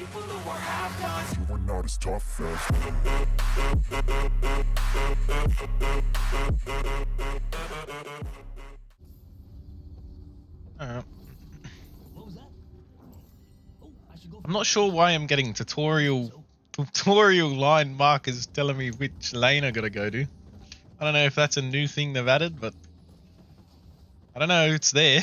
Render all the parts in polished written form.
people who were half-nots. You were not as tough as I'm not sure why I'm getting tutorial line markers telling me which lane I gotta go to. I don't know if that's a new thing they've added, but I don't know, it's there.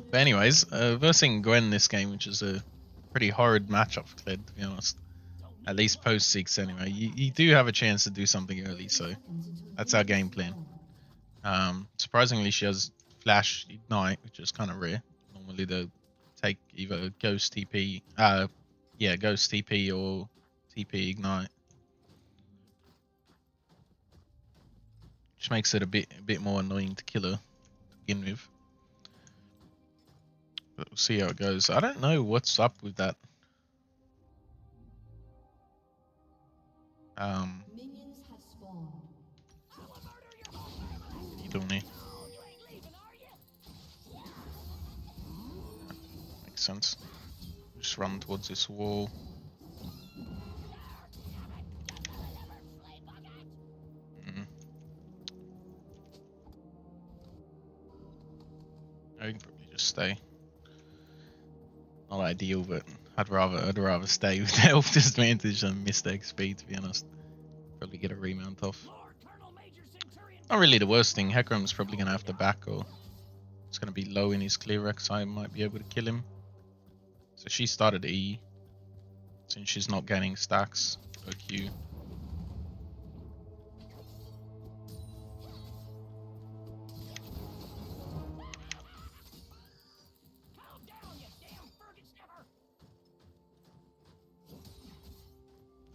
But anyways, versing Gwen this game, which is a pretty horrid matchup for Kled, to be honest. At least post 6 anyway. You do have a chance to do something early, so that's our game plan. Surprisingly, she has Flash Ignite, which is kind of rare. Normally they'll take either Ghost TP, Ghost TP or TP Ignite, which makes it a bit more annoying to kill her to begin with. But we'll see how it goes. I don't know what's up with that. Minions have spawned. What are you doing here? Makes sense. Just run towards this wall. I can probably just stay. Not ideal, but I'd rather stay with the health disadvantage than miss the XP, to be honest. Probably get a remount off. Not really the worst thing. Hecarim's probably gonna have to back, or it's gonna be low in his clear rec, so I might be able to kill him. So she started E, since she's not gaining stacks. Go Q.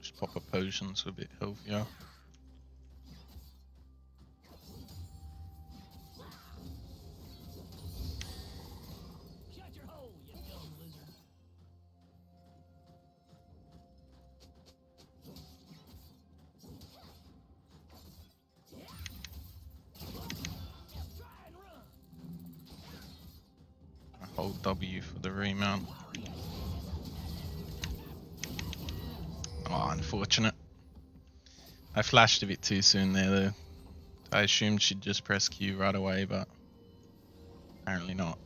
Just pop a potion, so a bit healthier. Hold W for the remount. Oh, unfortunate. I flashed a bit too soon there though. I assumed she'd just press Q right away, but apparently not.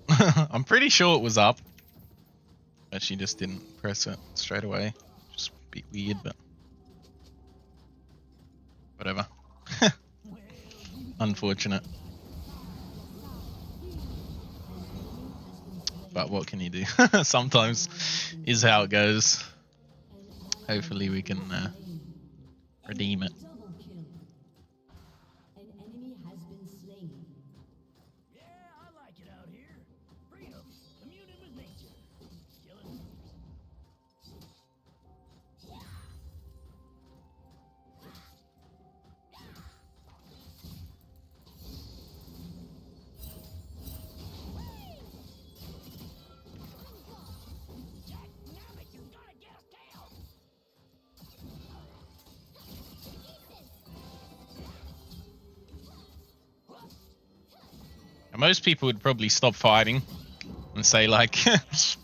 I'm pretty sure it was up, but she just didn't press it straight away. Just a bit weird, but whatever. Unfortunate. But what can you do? Sometimes is how it goes. Hopefully we can redeem it. Double kill. An enemy has been slain. Yeah, I like it out here. Freedom, communing with nature, killing Most people would probably stop fighting and say like,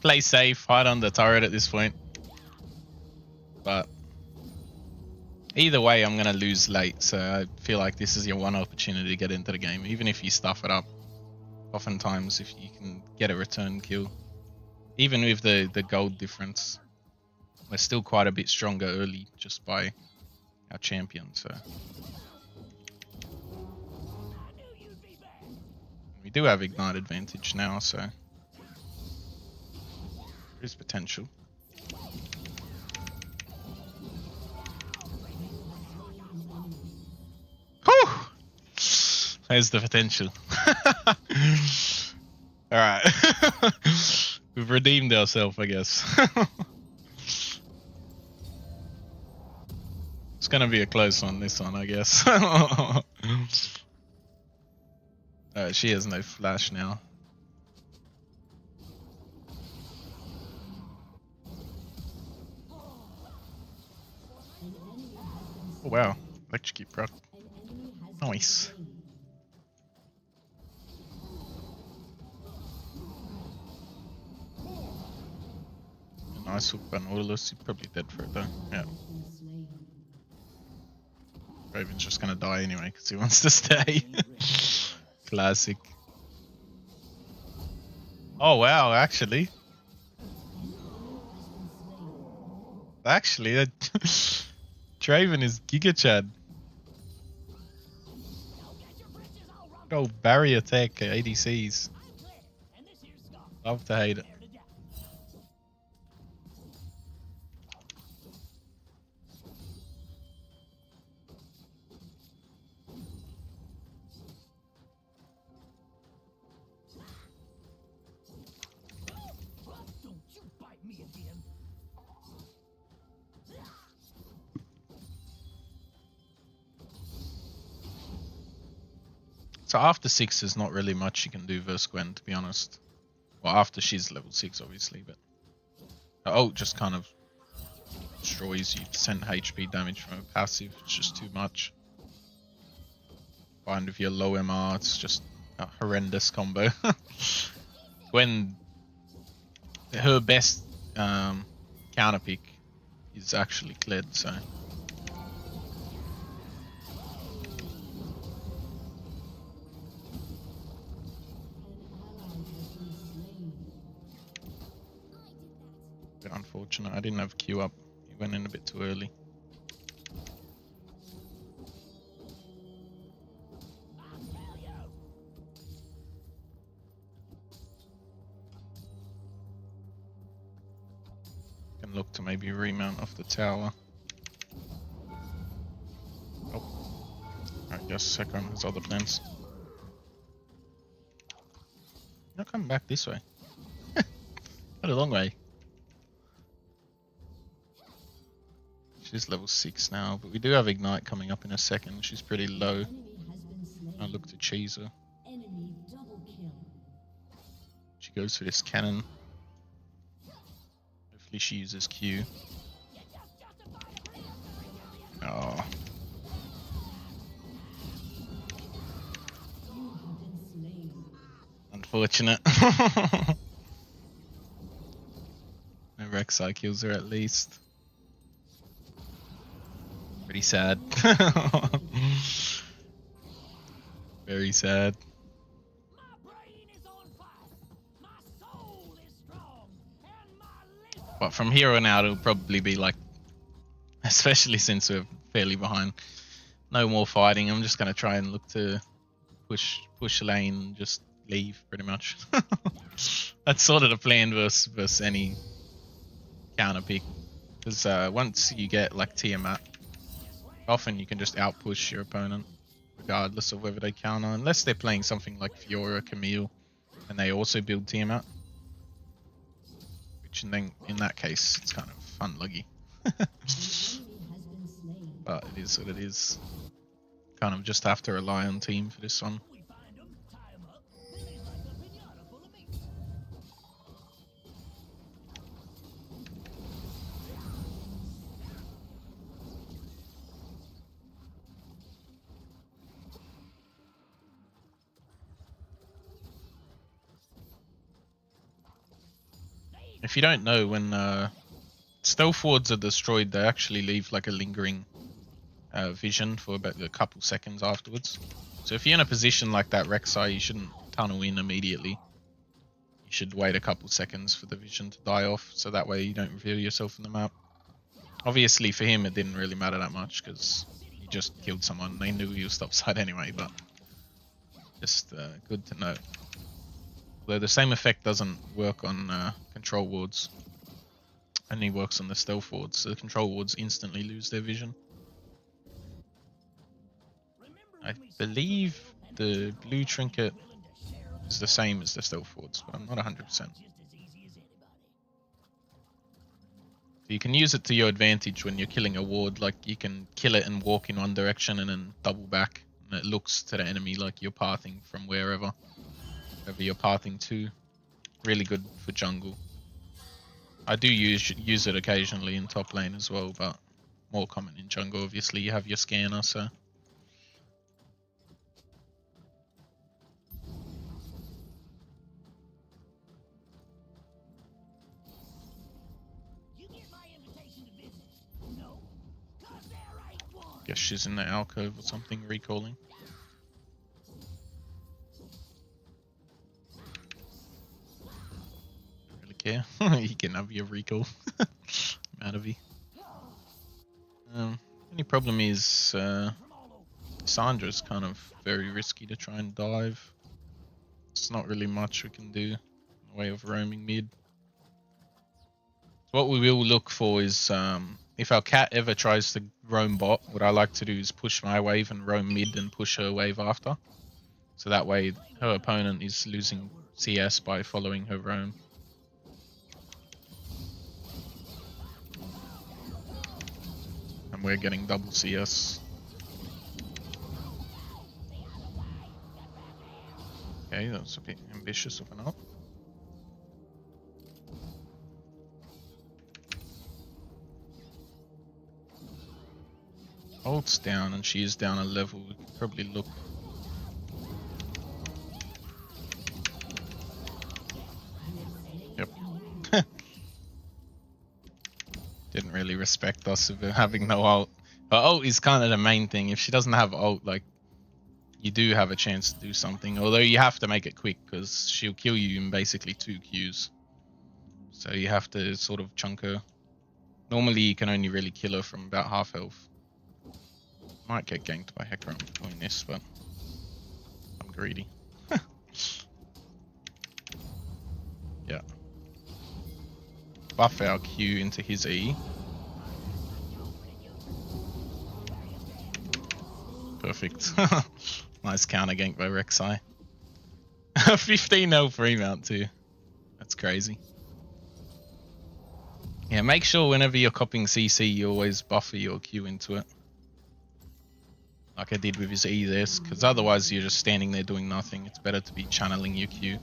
play safe, hide under turret at this point. But either way, I'm gonna lose late, so I feel like this is your one opportunity to get into the game, even if you stuff it up. Oftentimes, if you can get a return kill, even with the gold difference, we're still quite a bit stronger early just by our champion. So we do have ignite advantage now, so there is potential. Whew! There's the potential. Alright. We've redeemed ourselves, I guess. It's gonna be a close one, this one, I guess. She has no flash now. Oh wow, electrocute proc. Nice. Nice hook by Nautilus. He's probably dead for it though. Yeah. Raven's just gonna die anyway because he wants to stay. Classic. Oh wow, actually. Actually, Draven is Giga Chad. Oh, barrier tech ADCs. Love to hate it. Don't you bite me again. So after 6 there's not really much you can do versus Gwen, to be honest. Well, after she's level 6 obviously, but her ult just kind of destroys you. % HP damage from a passive, it's just too much. Combined with your low MR, it's just a horrendous combo. Gwen, her best counter pick is actually Kled, so. Bit unfortunate. I didn't have Q up. He went in a bit too early. Can look to maybe remount off the tower. Oh, I guess Sekon has other plans. Not coming back this way. Quite a long way. She's level 6 now, but we do have Ignite coming up in a second. She's pretty low. I look to cheese her. Enemy double kill. She goes for this cannon. Hopefully she uses Q. Oh. Unfortunate. No Rek'Sai kills her at least. Pretty sad. Very sad. But from here on out, it'll probably be like, especially since we're fairly behind, no more fighting. I'm just gonna try and look to push lane and just leave, pretty much. That's sort of the plan versus any counter pick, because once you get like Tiamat, often you can just outpush your opponent, regardless of whether they counter, unless they're playing something like Fiora, Camille, and they also build Tiamat. Which then, in that case, it's kind of unlucky. But it is what it is. Kind of just have to rely on team for this one. If you don't know, when stealth wards are destroyed, they actually leave like a lingering vision for about a couple seconds afterwards. So if you're in a position like that Rek'Sai, you shouldn't tunnel in immediately. You should wait a couple seconds for the vision to die off, so that way you don't reveal yourself in the map. Obviously for him it didn't really matter that much, because he just killed someone. They knew he was topside anyway, but just good to know. Though the same effect doesn't work on control wards, only works on the stealth wards, so the control wards instantly lose their vision. I believe the blue trinket is the same as the stealth wards, but I'm not 100%. You can use it to your advantage when you're killing a ward, like you can kill it and walk in one direction and then double back, and it looks to the enemy like you're pathing from wherever you're pathing to. Really good for jungle. I do use it occasionally in top lane as well, but more common in jungle. Obviously you have your scanner, so. Guess she's in the alcove or something, recalling. Don't really care. You can have your recall. I'm out of here. Only problem is Sandra's kind of very risky to try and dive. It's not really much we can do in the way of roaming mid. What we will look for is if our cat ever tries to roam bot, what I like to do is push my wave and roam mid and push her wave after. So that way her opponent is losing CS by following her roam. And we're getting double CS. Okay, that was a bit ambitious of an ult. Ult's down and she is down a level. We could probably look. Yep. Didn't really respect us of having no ult. But ult is kind of the main thing. If she doesn't have ult, like, you do have a chance to do something. Although you have to make it quick because she'll kill you in basically 2 Qs. So you have to sort of chunk her. Normally you can only really kill her from about half health. Might get ganked by Hecarim doing this, but I'm greedy. Yeah. Buff our Q into his E. Perfect. Nice counter gank by Rek'Sai. 15 health remount too. That's crazy. Yeah, make sure whenever you're copying CC, you always buffer your Q into it. Like I did with his E this, because otherwise you're just standing there doing nothing. It's better to be channeling your Q.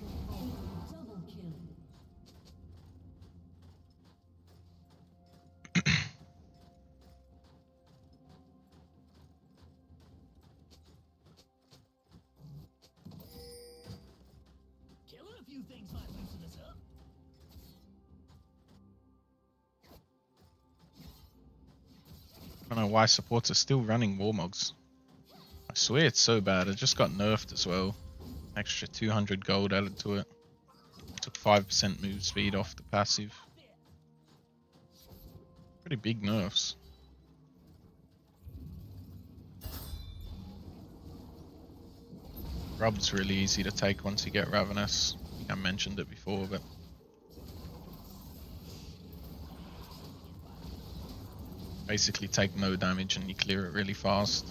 Killing a few things might loosen us up. I don't know why supports are still running Warmogs. I swear it's so bad. It just got nerfed as well. Extra 200 gold added to it. Took 5% move speed off the passive. Pretty big nerfs. Grub's really easy to take once you get Ravenous. I think I mentioned it before, but basically take no damage and you clear it really fast.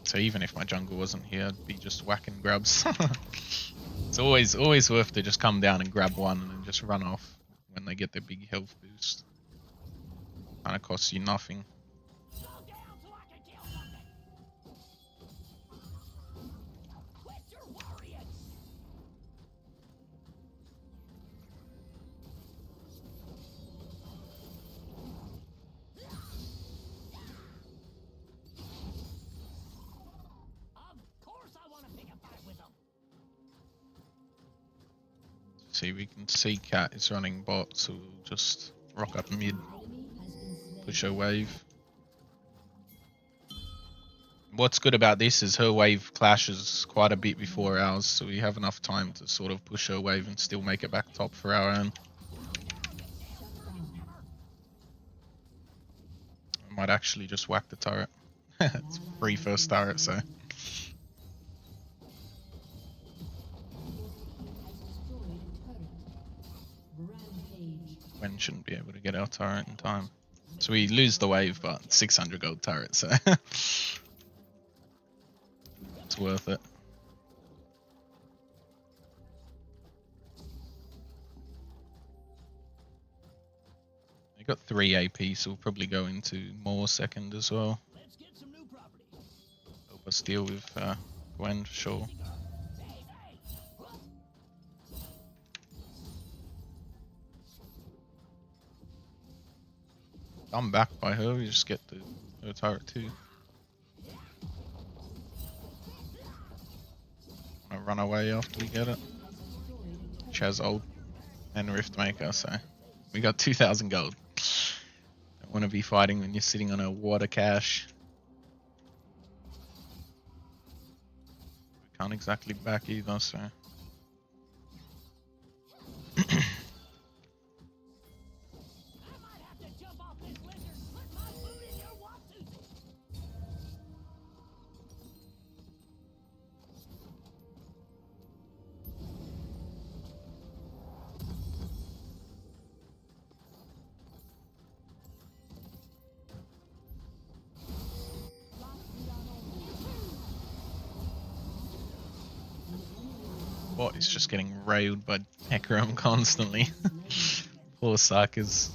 So even if my jungle wasn't here, I'd be just whacking grubs. It's always worth to just come down and grab one and then just run off when they get their big health boost. Kinda costs you nothing. Slow down so I can kill something. Quit your worrying. Of course I want to pick a fight with them. See, we can see Cat is running bot, so we'll just rock up mid, push her wave. What's good about this is her wave clashes quite a bit before ours, so we have enough time to sort of push her wave and still make it back top for our own. I might actually just whack the turret. It's free first turret, so. Gwen shouldn't be able to get our turret in time. So we lose the wave, but 600 gold turret, so it's worth it. We got 3 AP, so we'll probably go into more second as well. Let's get some new property. Help us deal with Gwen for sure. I'm back by her, we just get her turret too. I'm gonna run away after we get it. She has ult and Rift Maker, so we got 2,000 gold. Don't want to be fighting when you're sitting on a water cache. Can't exactly back either, so. I might have to jump off this lizard. Put my food in your waptoozy. What is just getting railed by Hecarim constantly. Poor suckers.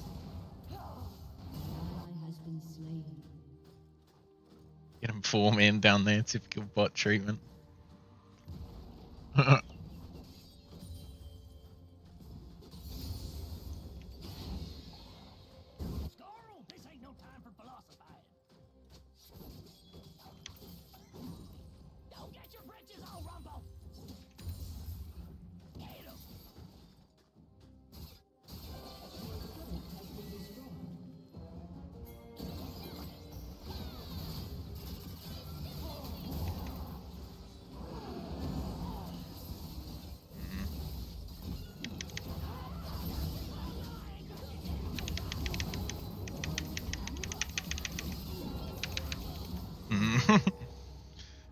Has been slain. Get him 4-man down there, typical bot treatment. Squirrel, this ain't no time for philosophizing. Don't get your britches all rumpled. Get 'em.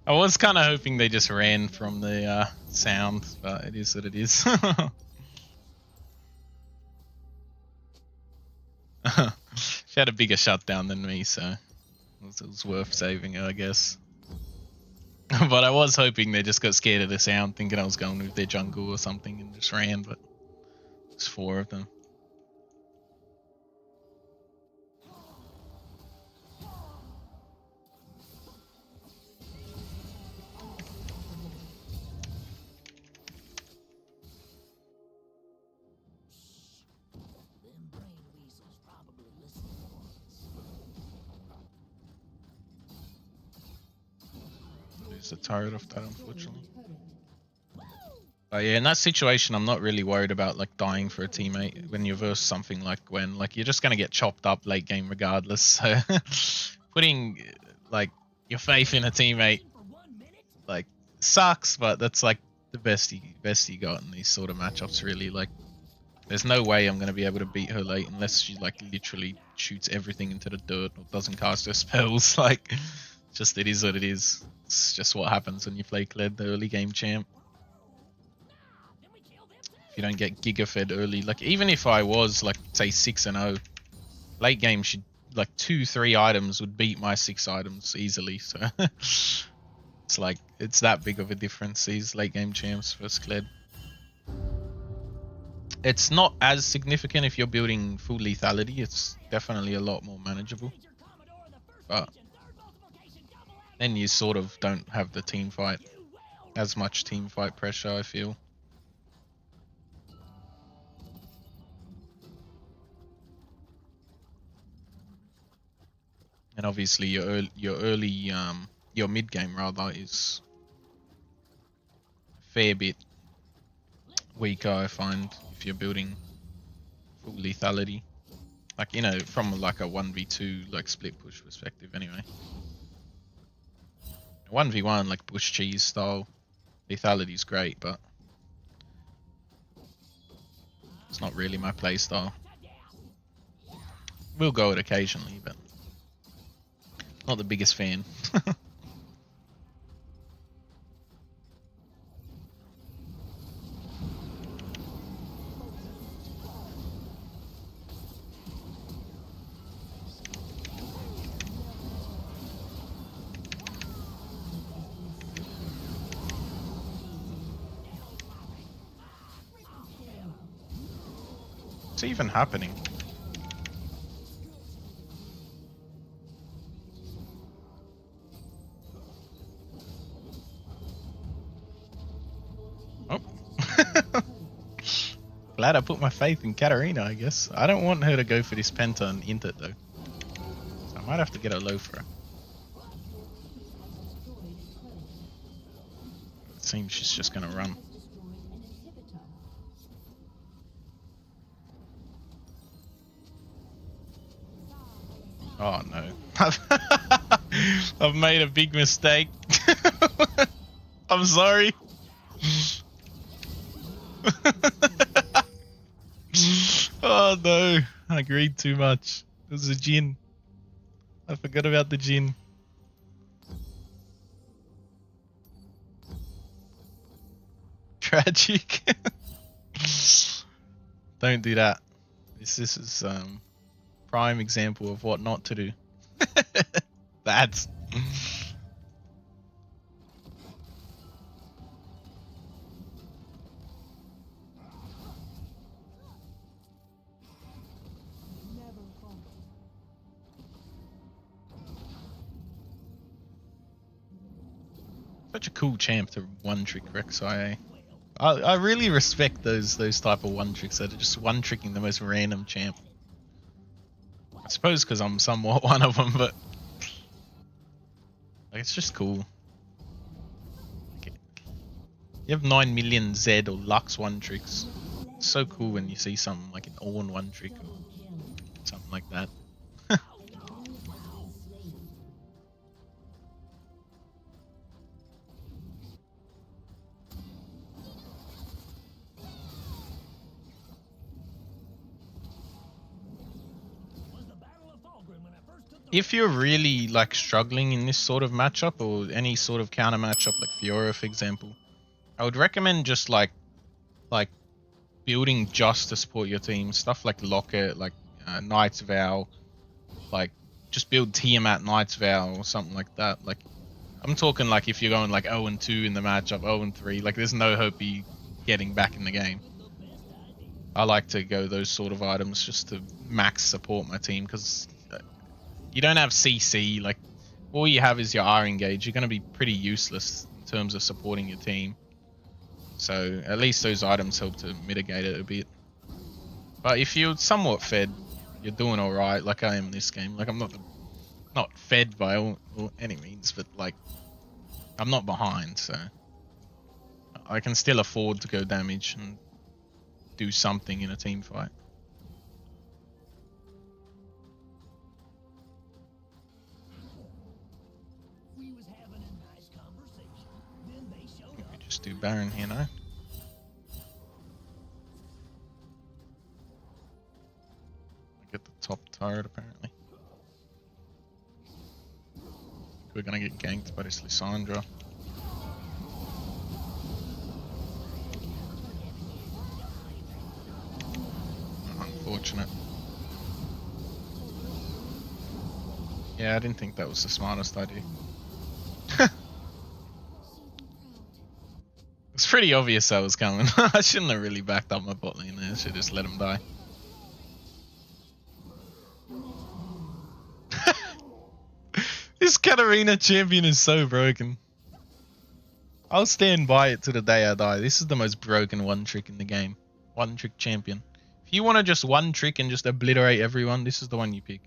I was kind of hoping they just ran from the sound, but it is what it is. She had a bigger shutdown than me, so it was worth saving her, I guess. But I was hoping they just got scared of the sound, thinking I was going with their jungle or something, and just ran, but there's 4 of them. Them brain weasels probably listen to us. Lose the turret off that, unfortunately. But yeah, in that situation, I'm not really worried about like dying for a teammate when you verse something like Gwen. Like, you're just gonna get chopped up late game regardless. So putting like your faith in a teammate For 1 minute? like sucks, but that's like the best you got in these sort of matchups. Really, like, there's no way I'm gonna be able to beat her late unless she like literally shoots everything into the dirt or doesn't cast her spells. Like, just it is what it is. It's just what happens when you play Kled, the early game champ. Then we kill them. If you don't get giga fed early, like even if I was like say 6-0, late game should like 2-3 items would beat my 6 items easily. So it's like it's that big of a difference, these late game champs versus Kled. It's not as significant if you're building full lethality. It's definitely a lot more manageable, Major Commodore, the first but Legion, third multiplication, double action. then you sort of don't have the team fight, You well as much team fight pressure, I feel. And obviously your mid game rather is a fair bit weaker, I find, if you're building full lethality. Like, you know, from like a 1v2 like split push perspective anyway. 1v1 like bush cheese style lethality is great, but it's not really my play style. We'll go it occasionally, but not the biggest fan. What's even happening? Oh. Glad I put my faith in Katarina, I guess. I don't want her to go for this Penta and int it though. So I might have to get a low for her. It seems she's just gonna run. Oh no. I've made a big mistake. I'm sorry. Oh no, I agreed too much. It was a Jin. I forgot about the Jin. Tragic. Don't do that. This is prime example of what not to do. That's such a cool champ to one trick Rek'Sai. I really respect those type of one tricks that are just one tricking the most random champ. I suppose because I'm somewhat one of them, but like, it's just cool. Okay. You have 9 million Z or Lux one tricks. It's so cool when you see something like an Ornn one trick or something like that. If you're really like struggling in this sort of matchup or any sort of counter matchup like Fiora for example, I would recommend just like building just to support your team. Stuff like Locket, like Knight's Vow, like just build Tiamat Knight's Vow or something like that. Like I'm talking like if you're going like 0-2 in the matchup, 0-3, like there's no hope you getting back in the game. I like to go those sort of items just to max support my team because you don't have CC, like all you have is your R engage. You're going to be pretty useless in terms of supporting your team. So at least those items help to mitigate it a bit. But if you're somewhat fed, you're doing all right. Like I am this game. Like I'm not fed by all any means, but like I'm not behind, so I can still afford to go damage and do something in a team fight. We just do Baron here now. Get the top turret apparently. We're gonna get ganked by this Lissandra. Unfortunate. Yeah, I didn't think that was the smartest idea. It's pretty obvious that was coming. I shouldn't have really backed up my bot lane there. I should just let him die. This Katarina champion is so broken. I'll stand by it to the day I die. This is the most broken one trick in the game. One trick champion. If you want to just one trick and just obliterate everyone, this is the one you pick.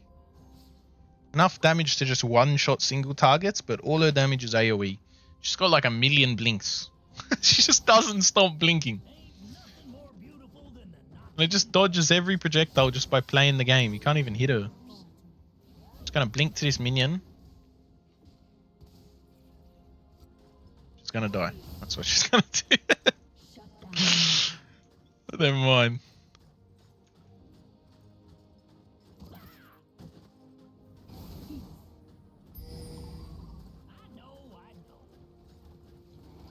Enough damage to just one-shot single targets, but all her damage is AoE. She's got like 1 million blinks. She just doesn't stop blinking. And it just dodges every projectile just by playing the game. You can't even hit her. Just gonna blink to this minion. She's gonna die. That's what she's gonna do. Never mind.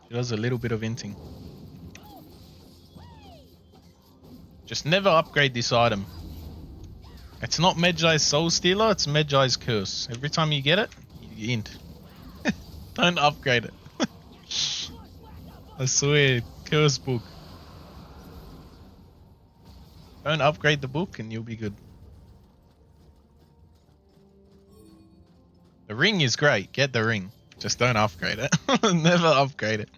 She does a little bit of inting. Just never upgrade this item. It's not Medjai's Soul Stealer, it's Medjai's Curse. Every time you get it, you int. Don't upgrade it. I swear, Curse book. Don't upgrade the book and you'll be good. The ring is great, get the ring. Just don't upgrade it. Never upgrade it.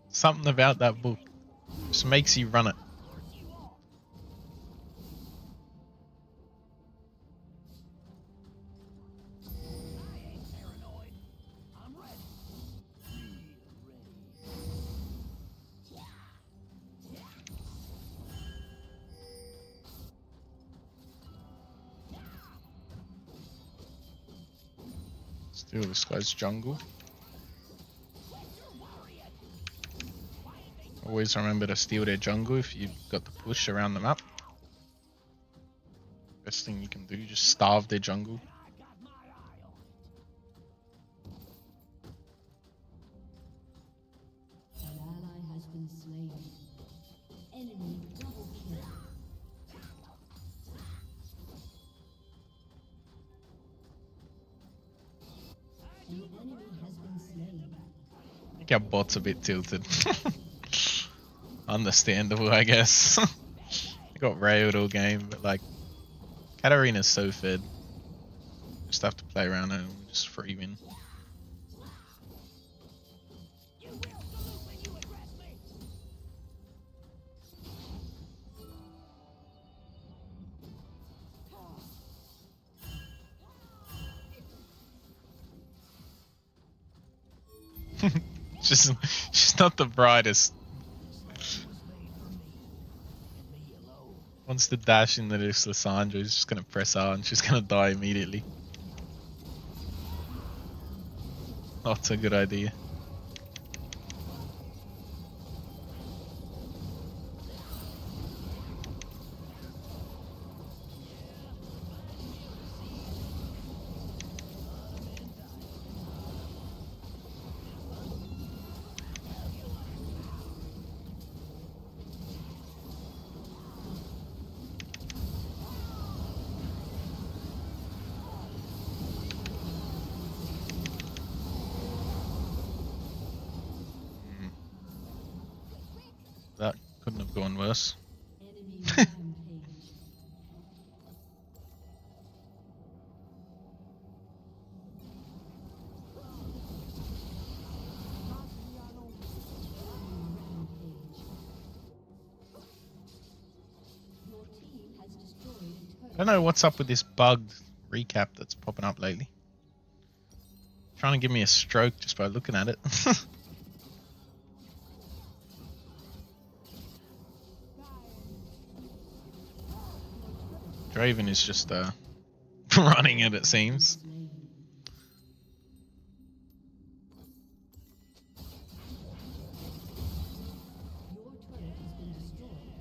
Something about that book just makes you run it. Steal this guy's jungle. Always remember to steal their jungle if you've got the push around the map. Best thing you can do, just starve their jungle. An ally has been slain. Enemy double kill. An enemy has been slain. I think our bot's a bit tilted. Understandable, I guess. I got railed all game, but like, Katarina's so fed. Just have to play around her and we'll just free win. You will salute when you address me. She's not the brightest. Wants to dash into this Lissandra, she's just gonna press R and she's gonna die immediately. Not a good idea. That couldn't have gone worse. Enemy rampage. Your team has destroyed a I don't know what's up with this bugged recap that's popping up lately. Trying to give me a stroke just by looking at it. Draven is just running it, it seems. slain. Your turret has been destroyed.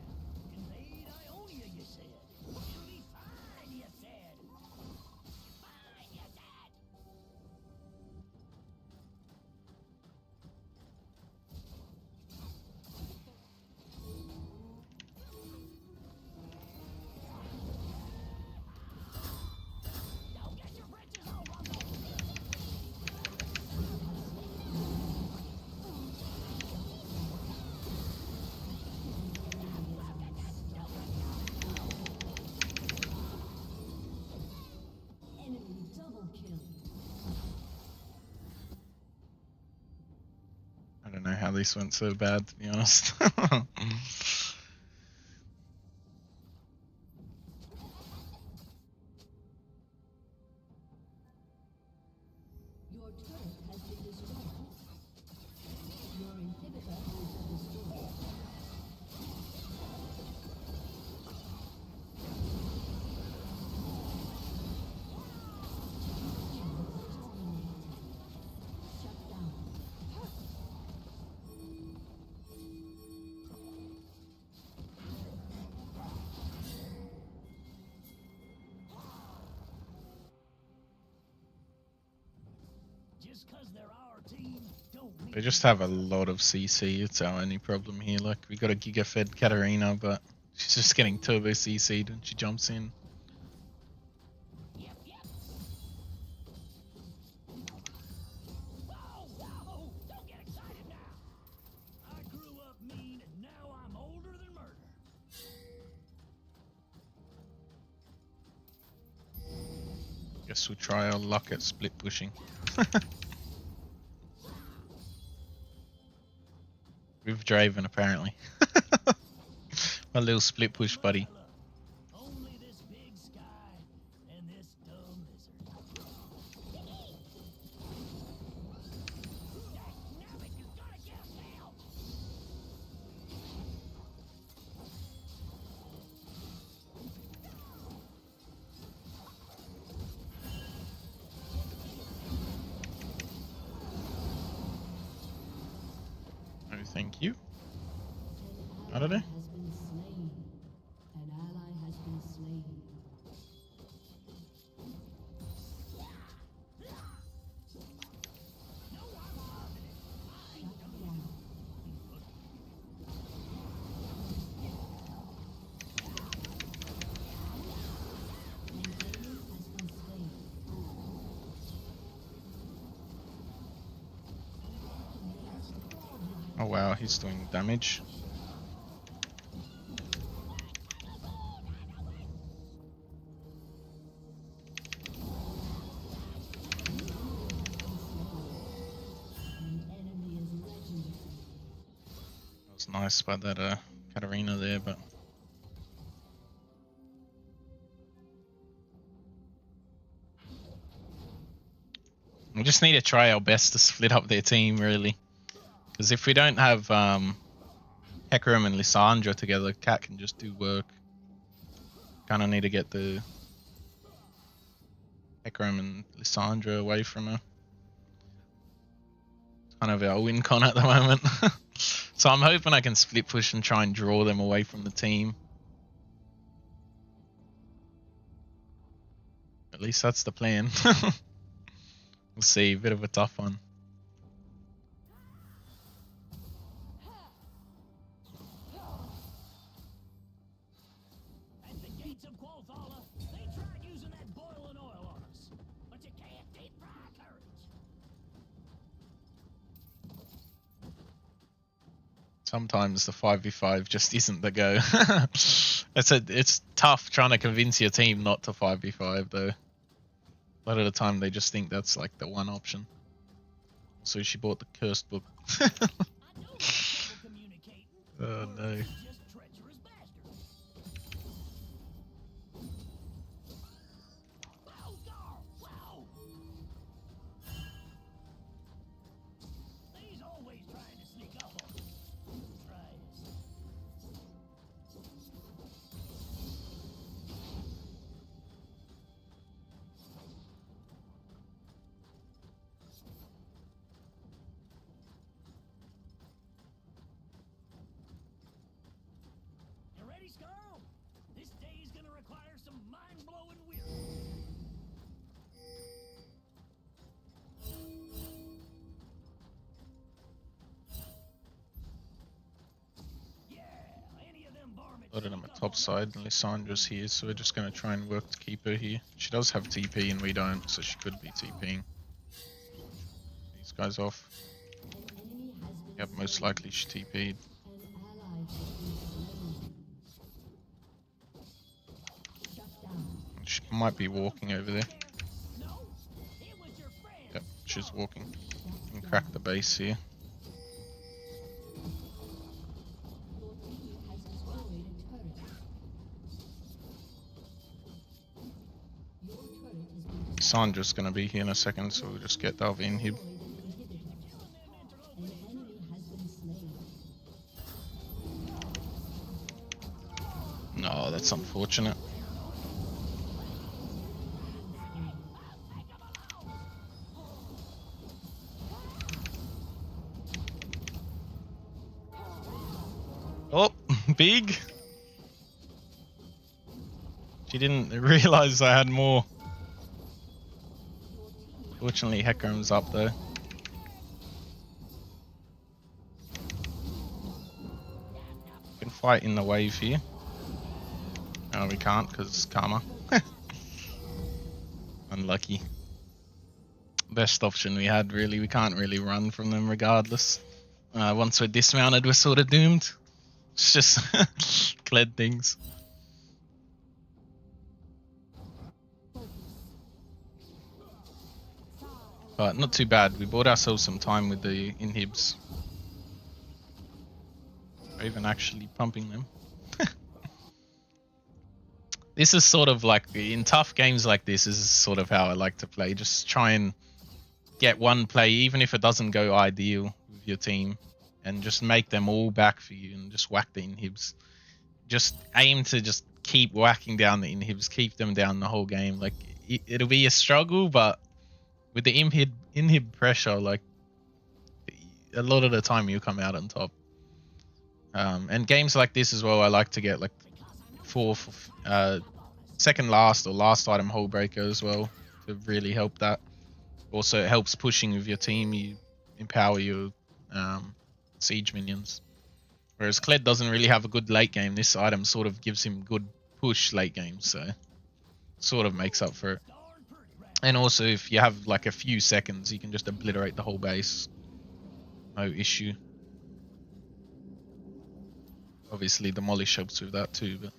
Invade Ionia, you said. It'll be fine, you said. Fine, you said. Don't get your britches all rumpled. Enemy double kill. I don't know how this went so bad, to be honest. Your turret has been destroyed. Your inhibitor has been destroyed. Shut down. Just 'cause they're our team, don't mean They just have a lot of CC, it's our only problem here. Like, we got a Giga fed Katarina, but she's just getting turbo CC'd when she jumps in. Yep, yep. Whoa, whoa! Don't get excited now. I grew up mean, and now I'm older than murder. Guess we'll try our luck at split pushing. With Draven, apparently. My little split push buddy. Only this big sky and this dumb lizard. Nabbit, you gotta get us now. Thank you. An I don't know. ally has been slain. An ally has been slain. Shut down. An enemy has been slain. Oh wow, he's doing damage. An enemy is legendary. That was nice by that Katarina there, but we just need to try our best to split up their team, really. Because if we don't have Hecarim and Lissandra together, Cat can just do work. Kind of need to get the Hecarim and Lissandra away from her. It's kind of our win con at the moment. So I'm hoping I can split push and try and draw them away from the team. At least that's the plan. We'll see, a bit of a tough one. At the gates of Qualfala, they tried using that boiling oil on us. But you can't deep fry courage. Sometimes the 5v5 just isn't the go. It's tough trying to convince your team not to 5v5 though. A lot of the time they just think that's like the one option. So she bought the cursed book. I know people communicating. Oh no. Just treacherous bastards. Wow, wow. He's always trying to sneak up on us. Try this. You ready, Scarl? This day is gonna require some mind-blowing weird. Yeah, any of them varmints. Loaded on my top side and Lissandra's here, so we're just going to try and work to keep her here. She does have TP and we don't, so she could be TPing these guys off. An enemy has been Yep, most likely she TP'd. An ally has been slain. Shut down. She might be walking over there. No, it was your friend. Yep, she's walking. Can crack the base here. Your team has destroyed a turret. Your turret has been Sandra's going to be here in a second, so we'll just get Dalva in here. destroyed and inhibited. An enemy has been slain. No, that's unfortunate. Oh, big. She didn't realize I had more. Fortunately, Hecarim's up though. We can fight in the wave here. No, we can't because karma. Unlucky. Best option we had, really. We can't really run from them regardless. Once we're dismounted, we're sort of doomed. It's just Kled things. But not too bad. We bought ourselves some time with the inhibs. Or even actually pumping them. This is sort of like, in tough games like this is sort of how I like to play. Just try and get one play, even if it doesn't go ideal with your team. And just make them all back for you and just whack the inhibs. Just aim to just keep whacking down the inhibs, keep them down the whole game. Like, it'll be a struggle, but with the inhib pressure, like, a lot of the time you come out on top. And games like this as well, I like to get like second last or last item hull breaker as well to really help that. Also, it helps pushing with your team. You empower your siege minions. Whereas Kled doesn't really have a good late game. This item sort of gives him good push late game, so sort of makes up for it. And also, if you have like a few seconds, you can just obliterate the whole base. No issue. Obviously, Demolish helps with that too, but.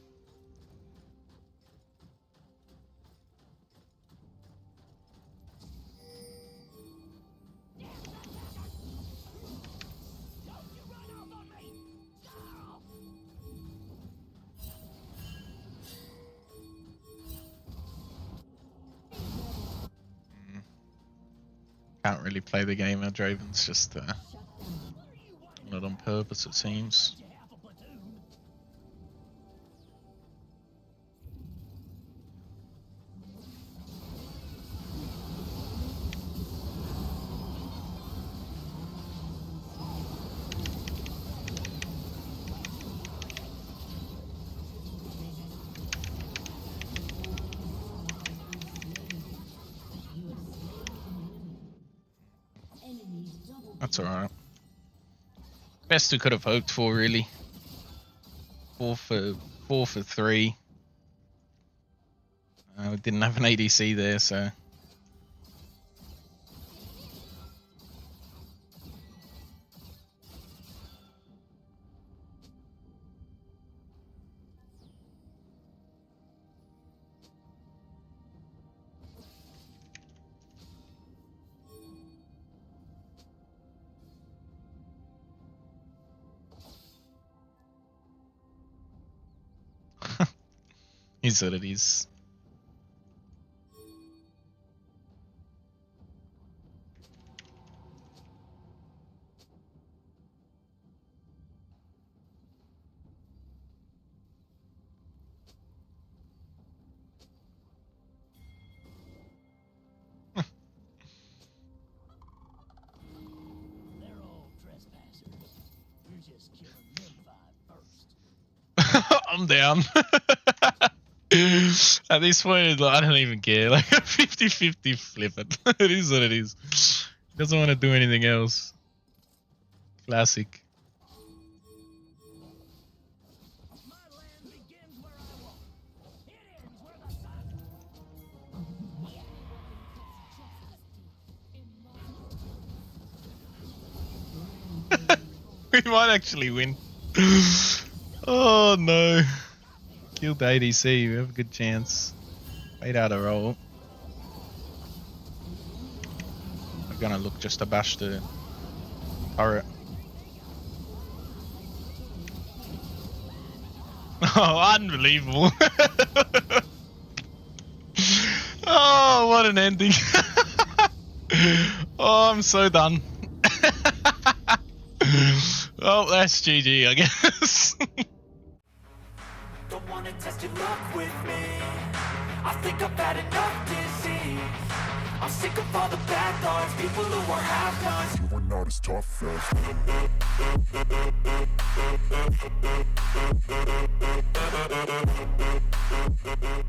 Can't really play the game of Draven's just not on purpose, it seems. That's alright. Best we could have hoped for, really. 4 for 3. We didn't have an ADC there, so. Is what it is. They're all trespassers. You're just killing them 5 first. I'm down. At this point, I don't even care. Like a 50-50 flip it. It is what it is. Doesn't want to do anything else. Classic. My land begins where I walk. It ends where the sun. We might actually win. Oh no. Killed the ADC, we have a good chance. Wait out a roll. I'm gonna look just to bash the turret. Oh, unbelievable. Oh, what an ending. Oh, I'm so done. Oh, that's GG, I guess. Don't wanna test your luck with me. I think I've had enough disease. I'm sick of all the bad thoughts, people who are half-nots. You are not as tough as